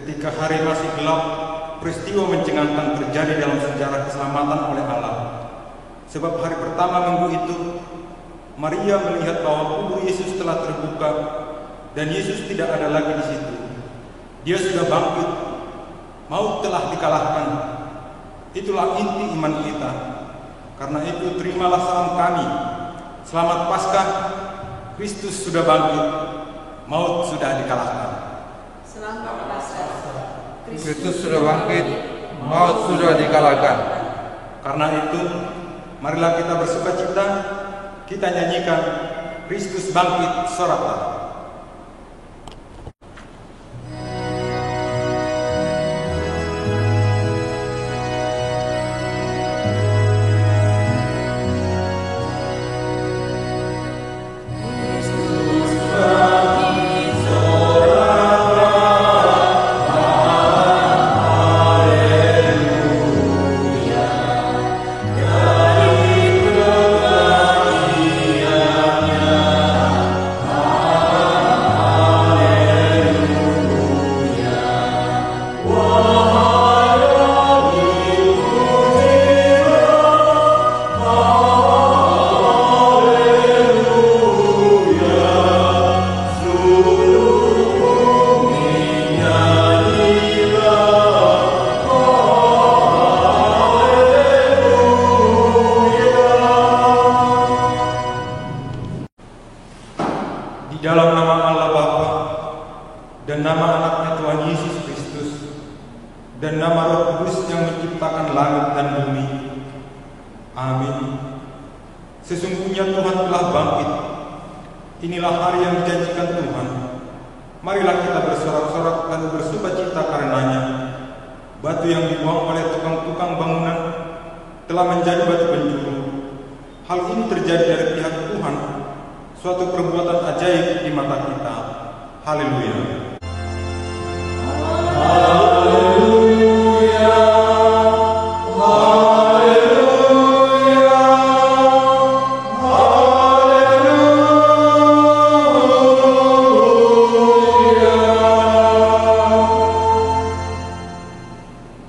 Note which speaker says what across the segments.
Speaker 1: Ketika hari masih gelap, peristiwa mencengangkan terjadi dalam sejarah keselamatan oleh Allah. Sebab hari pertama minggu itu, Maria melihat bahwa kubur Yesus telah terbuka dan Yesus tidak ada lagi di situ. Dia sudah bangkit, maut telah dikalahkan. Itulah inti iman kita. Karena itu terimalah salam kami. Selamat Paskah, Kristus sudah bangkit, maut sudah dikalahkan.
Speaker 2: Selamat Paskah,
Speaker 3: Kristus sudah bangkit, maut sudah dikalahkan.
Speaker 1: Karena itu, marilah kita bersukacita, kita nyanyikan Kristus bangkit, soraklah. Di dalam nama Allah Bapa dan nama anaknya Tuhan Yesus Kristus dan nama Roh Kudus yang menciptakan langit dan bumi. Amin. Sesungguhnya Tuhan telah bangkit. Inilah hari yang dijanjikan Tuhan. Marilah kita bersorak-sorak dan bersukacita karenanya. Batu yang dibuang oleh tukang-tukang bangunan telah menjadi batu penjuru. Hal ini terjadi dari pihak Tuhan, suatu perbuatan ajaib di mata kita. Haleluya.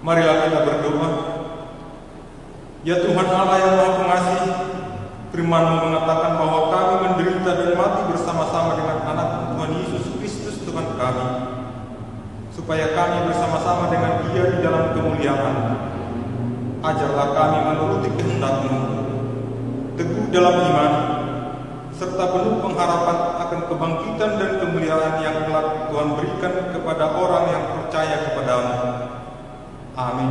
Speaker 1: Marilah kita berdoa. Ya Tuhan Allah yang Maha Pengasih, firman-Mu mengatakan bahwa kami menderita dan mati bersama-sama dengan anak Tuhan Yesus Kristus Tuhan kami, supaya kami bersama-sama dengan Dia di dalam kemuliaan. Ajarlah kami menuruti kehendak-Mu, teguh dalam iman, serta penuh pengharapan akan kebangkitan dan kemuliaan yang kelak Tuhan berikan kepada orang yang percaya kepada-Mu. Amin.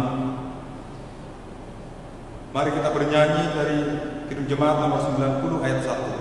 Speaker 1: Mari kita bernyanyi dari Kidung Jemaat nomor 90 ayat 1.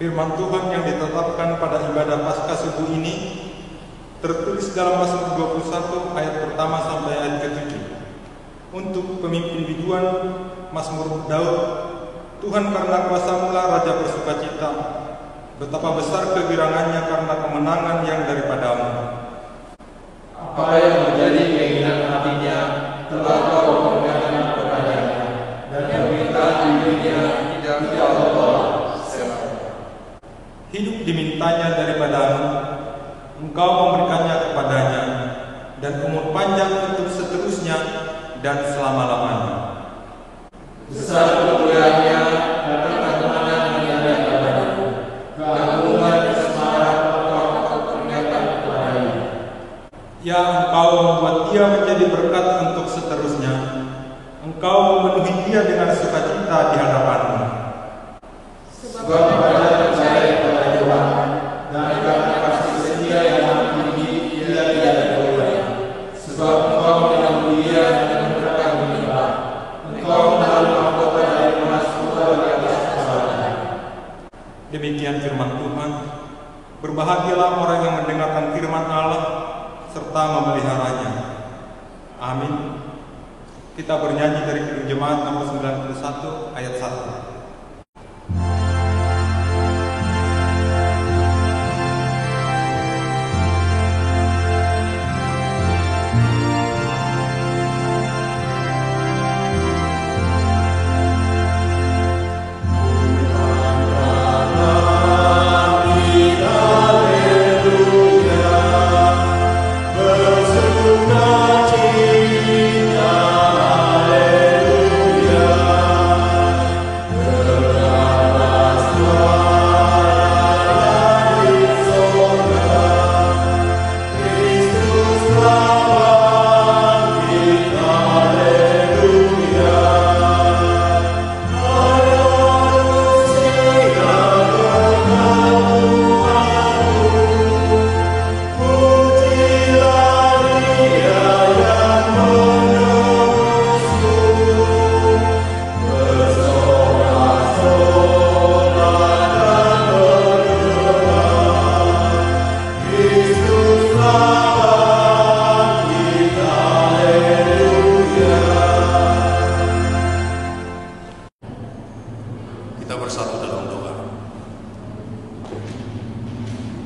Speaker 1: Firman Tuhan yang ditetapkan pada ibadah Paskah subuh ini tertulis dalam Mazmur 21 ayat pertama sampai ayat ke-7. Untuk pemimpin biduan Mazmur Daud, Tuhan karena kuasa-Mu lah Raja bersukacita, betapa besar kegirangannya karena kemenangan yang daripada-Mu.
Speaker 3: Apa yang menjadi keinginan hatinya telah Kau perlihatkan kepadanya, dan permintaan dirinya tidak Kau tolak.
Speaker 1: Hidup dimintanya daripada-Mu, Engkau memberikannya kepadanya, dan umur panjang untuk seterusnya dan selama-lamanya.
Speaker 3: Besar kemuliaannya dan kemenangan yang daripada-Mu, keagungan kesesaran Kau perlihatkan kepadanya.
Speaker 1: Ya Demikian firman Tuhan. Berbahagialah orang yang mendengarkan firman Allah serta memeliharanya. Amin. Kita bernyanyi dari Kidung Jemaat nomor 91 ayat 1.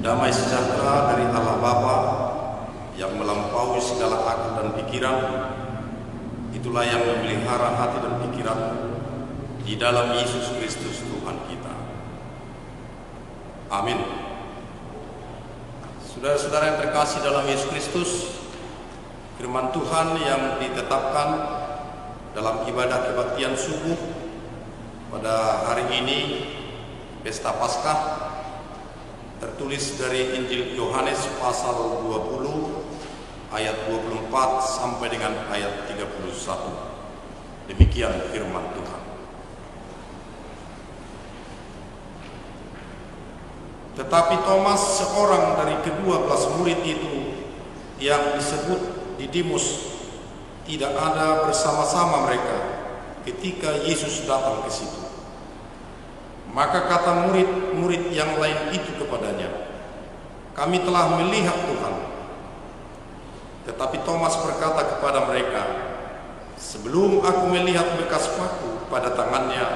Speaker 4: Damai sejahtera dari Allah Bapa yang melampaui segala akal dan pikiran, itulah yang memelihara hati dan pikiran di dalam Yesus Kristus Tuhan kita. Amin. Saudara-saudara yang terkasih dalam Yesus Kristus, firman Tuhan yang ditetapkan dalam ibadah kebaktian subuh pada hari ini, Pesta Paskah, tertulis dari Injil Yohanes pasal 20 ayat 24 sampai dengan ayat 31. Demikian firman Tuhan. Tetapi Thomas, seorang dari ke-12 murid itu yang disebut Didimus, tidak ada bersama-sama mereka ketika Yesus datang ke situ. Maka kata murid-murid yang lain itu kepadanya, "Kami telah melihat Tuhan." Tetapi Thomas berkata kepada mereka, "Sebelum aku melihat bekas paku pada tangannya,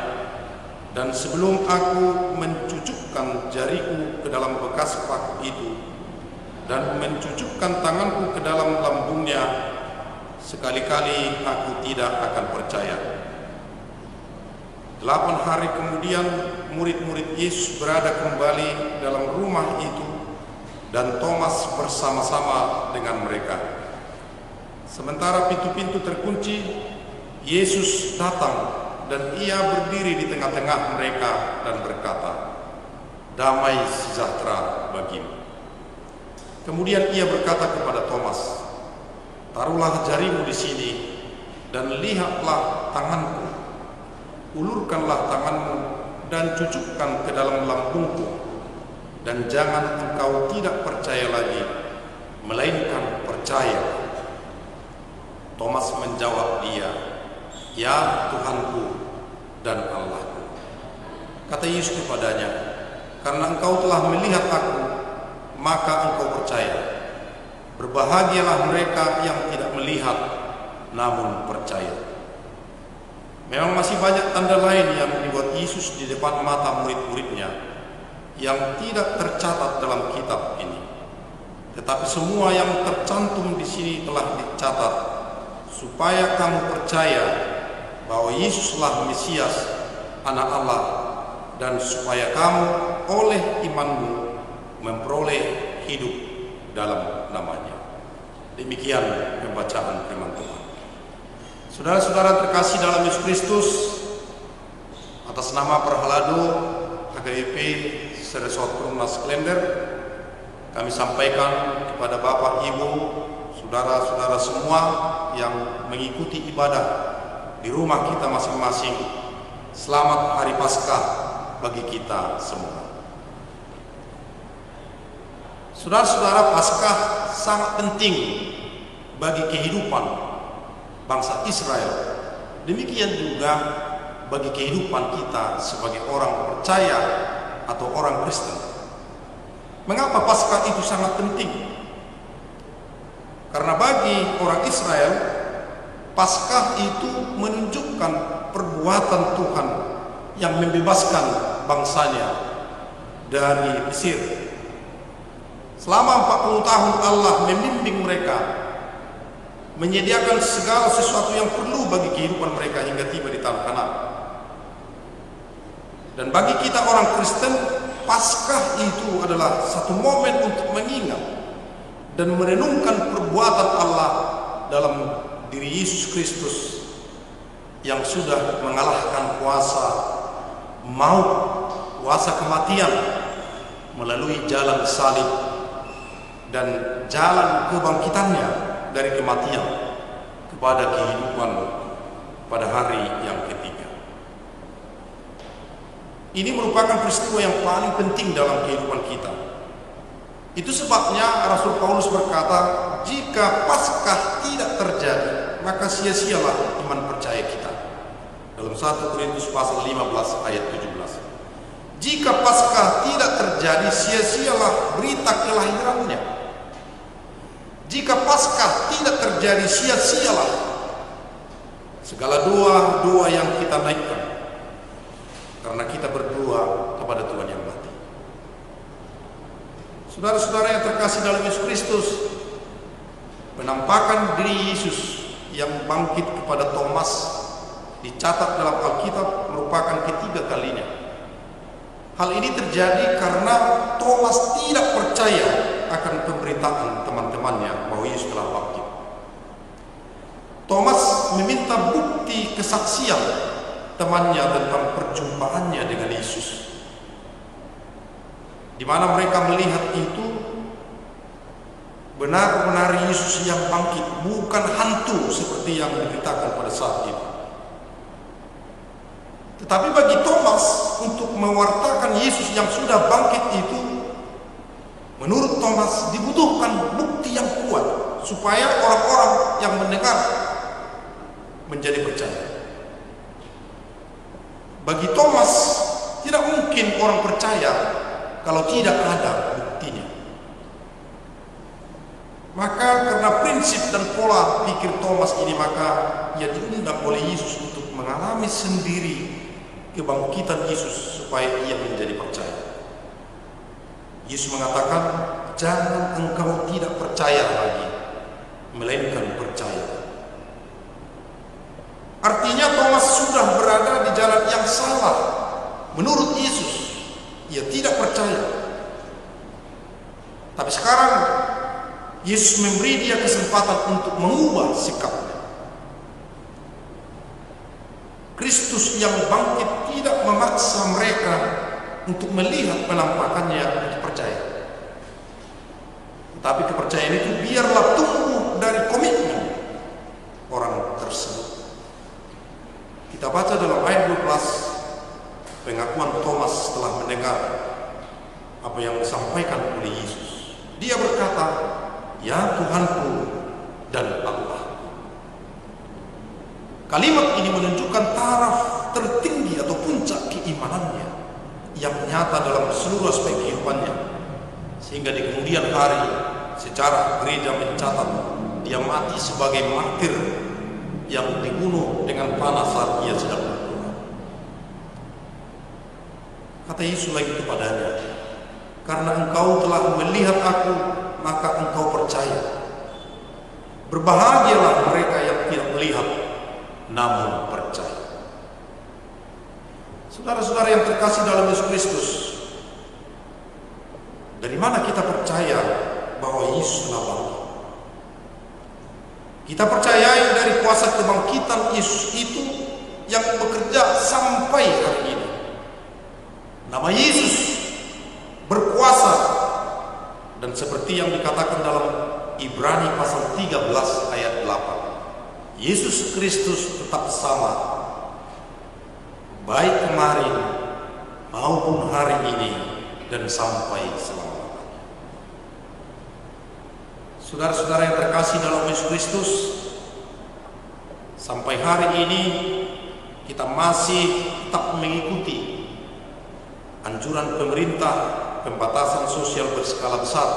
Speaker 4: dan sebelum aku mencucukkan jariku ke dalam bekas paku itu, dan mencucukkan tanganku ke dalam lambungnya, sekali-kali aku tidak akan percaya." 8 hari kemudian murid-murid Yesus berada kembali dalam rumah itu, dan Thomas bersama-sama dengan mereka. Sementara pintu-pintu terkunci, Yesus datang dan ia berdiri di tengah-tengah mereka dan berkata, "Damai sejahtera bagimu." Kemudian ia berkata kepada Thomas, "Taruhlah jarimu di sini dan lihatlah tanganku. Ulurkanlah tanganmu dan cucukkan ke dalam lambungku, dan jangan engkau tidak percaya lagi, melainkan percaya." Thomas menjawab dia, "Ya Tuhanku dan Allahku." Kata Yesus kepadanya, "Karena engkau telah melihat aku, maka engkau percaya. Berbahagialah mereka yang tidak melihat, namun percaya." Memang masih banyak tanda lain yang dibuat Yesus di depan mata murid-muridnya yang tidak tercatat dalam kitab ini. Tetapi semua yang tercantum di sini telah dicatat supaya kamu percaya bahwa Yesuslah Mesias, Anak Allah, dan supaya kamu oleh imanmu memperoleh hidup dalam namanya. Demikian pembacaan firman Tuhan. Saudara-saudara terkasih dalam Yesus Kristus, atas nama Perhalado HKBP Seresot Perumnas Klender, kami sampaikan kepada Bapak, Ibu, saudara-saudara semua yang mengikuti ibadah di rumah kita masing-masing, selamat Hari Paskah bagi kita semua. Saudara-saudara, Paskah sangat penting bagi kehidupan bangsa Israel. Demikian juga bagi kehidupan kita sebagai orang percaya atau orang Kristen. Mengapa Paskah itu sangat penting? Karena bagi orang Israel, Paskah itu menunjukkan perbuatan Tuhan yang membebaskan bangsanya dari Mesir. Selama 40 tahun Allah membimbing mereka, menyediakan segala sesuatu yang perlu bagi kehidupan mereka hingga tiba di tanah Kanaan. Dan bagi kita orang Kristen, Paskah itu adalah satu momen untuk mengingat dan merenungkan perbuatan Allah dalam diri Yesus Kristus yang sudah mengalahkan kuasa maut, kuasa kematian melalui jalan salib dan jalan kebangkitannya dari kematian kepada kehidupan pada hari yang ketiga. Ini merupakan peristiwa yang paling penting dalam kehidupan kita. Itu sebabnya Rasul Paulus berkata, jika Paskah tidak terjadi, maka sia-sialah iman percaya kita. Dalam 1 Korintus pasal 15 ayat 17. Jika Paskah tidak terjadi, sia-sialah berita kelahirannya. Jika Paskah tidak terjadi, sia-sialah segala doa-doa yang kita naikkan, karena kita berdoa kepada Tuhan yang mati. Saudara-saudara yang terkasih dalam Yesus Kristus, penampakan diri Yesus yang bangkit kepada Thomas dicatat dalam Alkitab merupakan ketiga kalinya. Hal ini terjadi karena Thomas tidak percaya akan pemberitaan teman-temannya bahwa Yesus telah bangkit. Thomas meminta bukti kesaksian temannya tentang perjumpaannya dengan Yesus, di mana mereka melihat itu benar-benar Yesus yang bangkit, bukan hantu seperti yang diberitakan pada saat itu. Tetapi bagi Thomas, untuk mewartakan Yesus yang sudah bangkit itu, menurut Thomas dibutuhkan bukti yang kuat supaya orang-orang yang mendengar menjadi percaya. Bagi Thomas, tidak mungkin orang percaya kalau tidak ada buktinya. Maka karena prinsip dan pola pikir Thomas ini, maka ia diundang oleh Yesus untuk mengalami sendiri kebangkitan Yesus supaya ia menjadi percaya. Yesus mengatakan, jangan engkau tidak percaya lagi, melainkan percaya. Artinya Thomas sudah berada di jalan yang salah. Menurut Yesus, ia tidak percaya. Tapi sekarang Yesus memberi dia kesempatan untuk mengubah sikapnya. Kristus yang bangkit tidak memaksa mereka untuk melihat penampakannya untuk percaya. Tapi kepercayaan itu biarlah tumbuh dari komitmen orang tersebut. Kita baca dalam ayat 12 pengakuan Thomas setelah mendengar apa yang disampaikan oleh Yesus. Dia berkata, "Ya Tuhanku dan Allah." Kalimat ini menunjukkan taraf tertinggi atau puncak keimanannya yang nyata dalam seluruh aspek kehidupannya, sehingga di kemudian hari sejarah gereja mencatat dia mati sebagai martir yang dibunuh dengan panah saat ia sedang berdoa. Kata Yesus lagi kepadanya, "Karena engkau telah melihat aku, maka engkau percaya. Berbahagialah mereka yang tidak melihat, namun percaya." Saudara-saudara yang terkasih dalam Yesus Kristus, dari mana kita percaya bahwa Yesus telah bangkit? Kita percayai dari kuasa kebangkitan Yesus itu yang bekerja sampai hari ini. Nama Yesus berkuasa, dan seperti yang dikatakan dalam Ibrani pasal 13 ayat 8, Yesus Kristus tetap sama, baik kemarin maupun hari ini dan sampai selama. Saudara-saudara yang terkasih dalam Yesus Kristus, sampai hari ini kita masih tetap mengikuti anjuran pemerintah pembatasan sosial berskala besar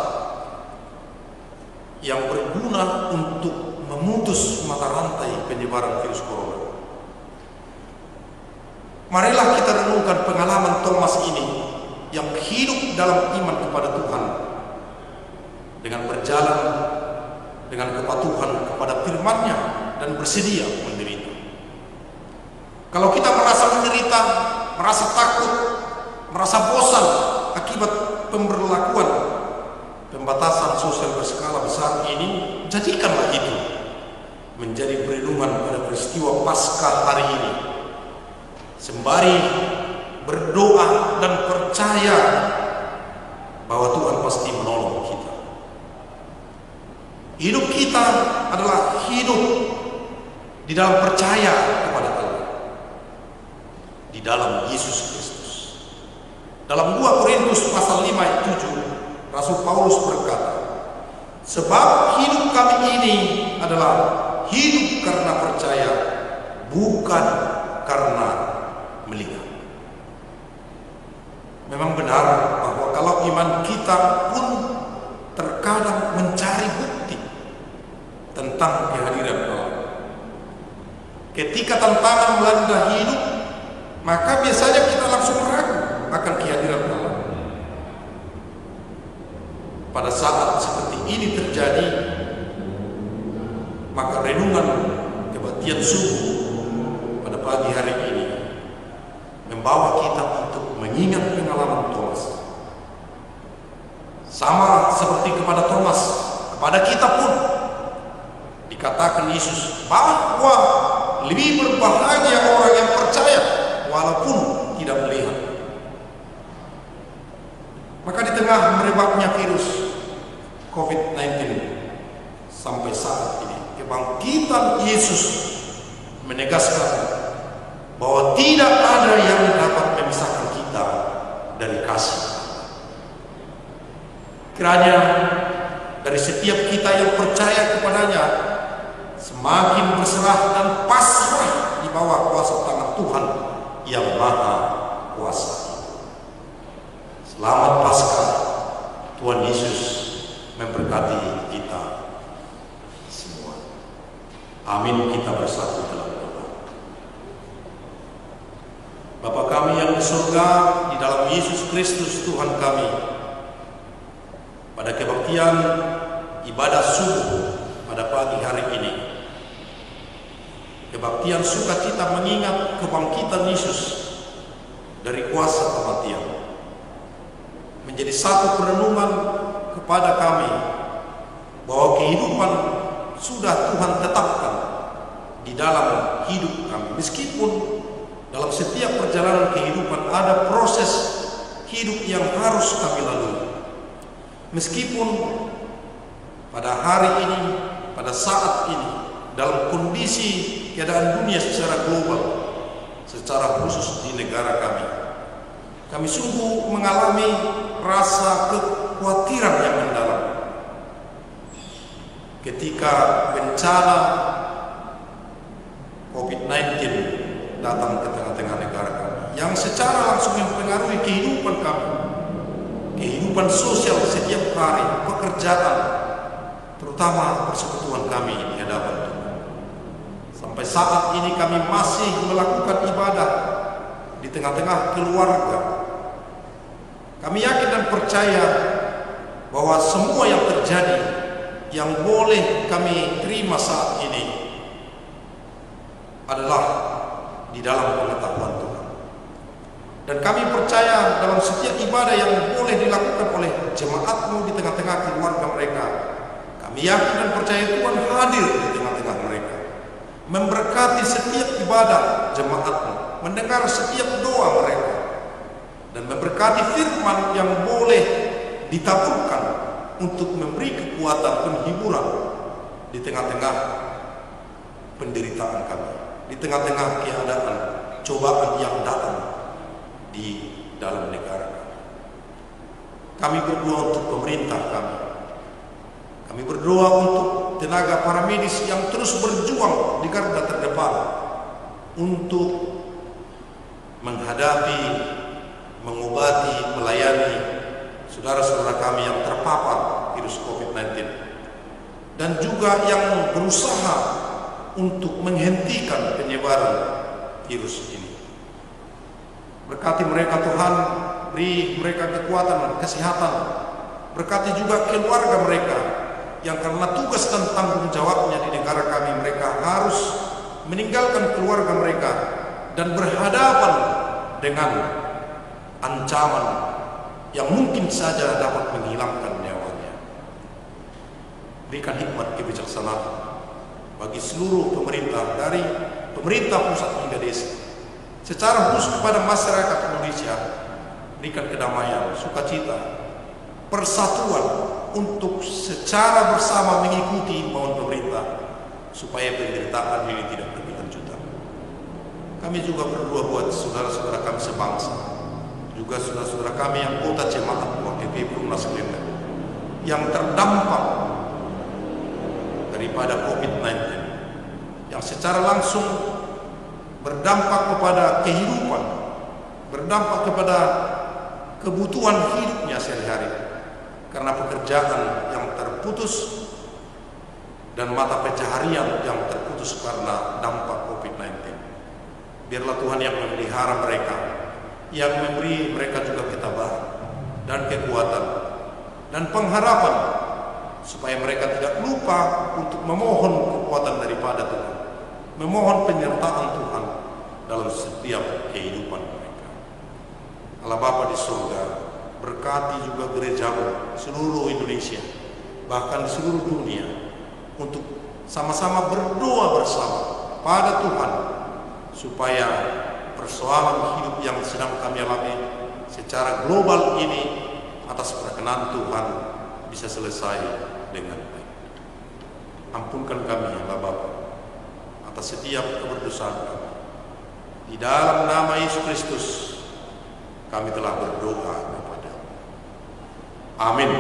Speaker 4: yang berguna untuk memutus mata rantai penyebaran virus corona. Marilah kita renungkan pengalaman Thomas ini yang hidup dalam iman kepada Tuhan dengan berjalan dengan kepatuhan kepada firman-Nya dan bersedia menderita. Kalau kita merasa menderita, merasa takut, merasa bosan akibat pemberlakuan pembatasan sosial berskala besar ini, jadikanlah itu menjadi perenungan pada peristiwa Paskah hari ini, sembari berdoa dan percaya bahwa Tuhan pasti menolong kita. Hidup kita adalah hidup di dalam percaya kepada Allah, di dalam Yesus Kristus. Dalam 2 Korintus pasal 5 ayat 7, Rasul Paulus berkata, sebab hidup kami ini adalah hidup karena percaya, bukan karena melihat. Memang benar bahwa kalau iman kita pun terkadang mencari bukti tentang kehadiran Allah. Ketika tantangan melanda hidup, maka biasanya kita langsung ragu akan kehadiran Allah. Pada saat seperti ini terjadi, maka renungan kebaktian subuh pada pagi hari ini membawa kita untuk mengingat pengalaman Thomas. Sama seperti kepada Thomas, kepada kita pun dikatakan Yesus bahwa lebih berbahagia orang yang percaya walaupun tidak melihat. Maka di tengah merebaknya virus COVID-19 sampai saat ini, kebangkitan Yesus menegaskan bahwa tidak ada yang dapat memisahkan kita dari kasih. Kiranya dari setiap kita yang percaya kepadanya semakin berserah dan pasrah di bawah kuasa tangan Tuhan yang Maha Kuasa. Selamat Paskah. Tuhan Yesus memberkati kita semua. Amin. Kita bersatu dalam doa. Bapa kami yang di surga, di dalam Yesus Kristus Tuhan kami, pada kebaktian ibadah subuh pada pagi hari ini, kebaktian sukacita mengingat kebangkitan Yesus dari kuasa kematian, menjadi satu perenungan kepada kami bahwa kehidupan sudah Tuhan tetapkan di dalam hidup kami. Meskipun dalam setiap perjalanan kehidupan ada proses hidup yang harus kami lalui. Meskipun pada hari ini, pada saat ini, dalam kondisi keadaan dunia secara global, secara khusus di negara kami sungguh mengalami rasa kekhawatiran yang mendalam ketika bencana COVID-19 datang ke tengah-tengah negara kami, yang secara langsung mempengaruhi kehidupan kami, kehidupan sosial setiap hari, pekerjaan, terutama persekutuan kami di hadapan Tuhan. Sampai saat ini kami masih melakukan ibadah di tengah-tengah keluarga. Kami yakin dan percaya bahwa semua yang terjadi, yang boleh kami terima saat ini adalah di dalam pengetahuan Tuhan. Dan kami percaya dalam setiap ibadah yang boleh dilakukan oleh jemaat-Mu di tengah-tengah keluarga mereka, kami yakin dan percaya Tuhan hadir di tengah-tengah mereka, memberkati setiap ibadah jemaat-Mu, mendengar setiap doa mereka, dan memberkati firman yang boleh ditaburkan untuk memberi kekuatan penghiburan di tengah-tengah penderitaan kami, di tengah-tengah keadaan cobaan yang datang di dalam negara kami. Kami berdoa untuk pemerintah kami. Kami berdoa untuk tenaga para medis yang terus berjuang di garda terdepan untuk menghadapi, mengobati mengobati, melayani saudara-saudara kami yang terpapar virus COVID-19 dan juga yang berusaha untuk menghentikan penyebaran virus ini. Berkati mereka Tuhan, beri mereka kekuatan, kesehatan. Berkati juga keluarga mereka yang karena tugas dan tanggung jawabnya di negara kami, mereka harus meninggalkan keluarga mereka dan berhadapan dengan ancaman yang mungkin saja dapat menghilangkan nyawanya. Berikan hikmat kebijaksanaan bagi seluruh pemerintah, dari pemerintah pusat hingga desa, secara khusus kepada masyarakat Indonesia. Berikan kedamaian, sukacita, persatuan untuk secara bersama mengikuti imbauan pemerintah supaya penderitaan ini tidak berkelanjutan. Kami juga berdoa buat saudara-saudara kami sebangsa, juga saudara-saudara kami yang anggota jemaat WKP Perumnas Klender yang terdampak daripada COVID-19, yang secara langsung berdampak kepada kehidupan, berdampak kepada kebutuhan hidupnya sehari-hari karena pekerjaan yang terputus dan mata pencaharian yang terputus karena dampak COVID-19. Biarlah Tuhan yang memelihara mereka, yang memberi mereka juga ketabahan dan kekuatan dan pengharapan supaya mereka tidak lupa untuk memohon kekuatan daripada Tuhan, memohon penyertaan Tuhan dalam setiap kehidupan mereka. Allah Bapa di surga, berkati juga gerejamu seluruh Indonesia, bahkan seluruh dunia, untuk sama-sama berdoa bersama pada Tuhan supaya persoalan hidup yang sedang kami alami secara global ini atas perkenan Tuhan bisa selesai dengan baik. Ampunkan kami ya Bapa atas setiap keberdosaan kami. Di dalam nama Yesus Kristus kami telah berdoa kepada. Amin.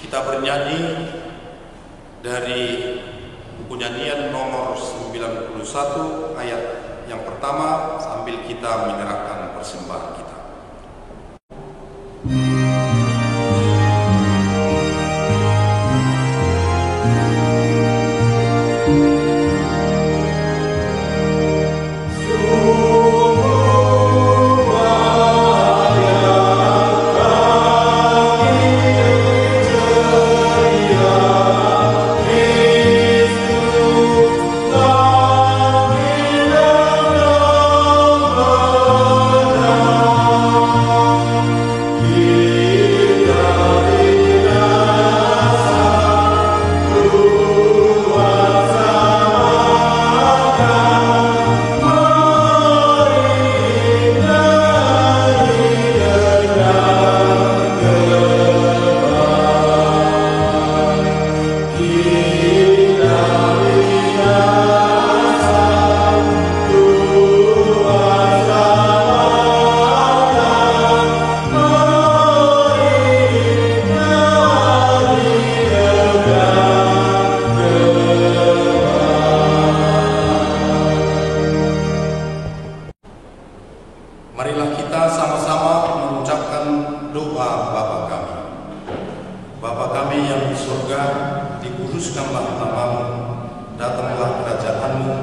Speaker 4: Kita bernyanyi dari buku nyanyian nomor 91 ayat yang pertama sambil kita menyerahkan persembahan kita. Marilah kita sama-sama mengucapkan doa Bapa kami. Bapa kami yang di surga, dikuduskanlah namamu, datanglah kerajaan-Mu,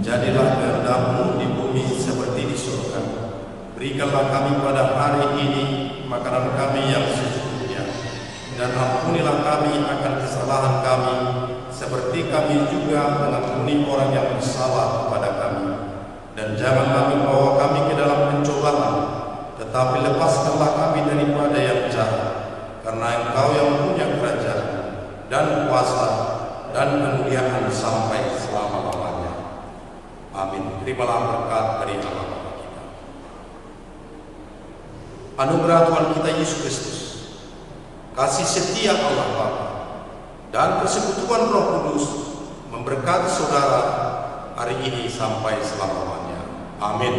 Speaker 4: jadilah kehendak-Mu di bumi seperti di surga. Berikanlah kami pada hari ini makanan kami yang secukupnya, dan ampunilah kami akan kesalahan kami, seperti kami juga mengampuni orang yang bersalah kepada kami. Dan jangan kami bawa kami ke dalam pencobaan, tetapi lepaskanlah kami daripada yang jahat, karena Engkau yang punya kerajaan dan kuasa dan kemuliaan sampai selama-lamanya. Amin. Terimalah berkat dari Allah Bapa kita. Anugerah Tuhan kita Yesus Kristus, kasih setia Allah Bapa, dan persekutuan Roh Kudus memberkati saudara hari ini sampai selama-lamanya. Amin.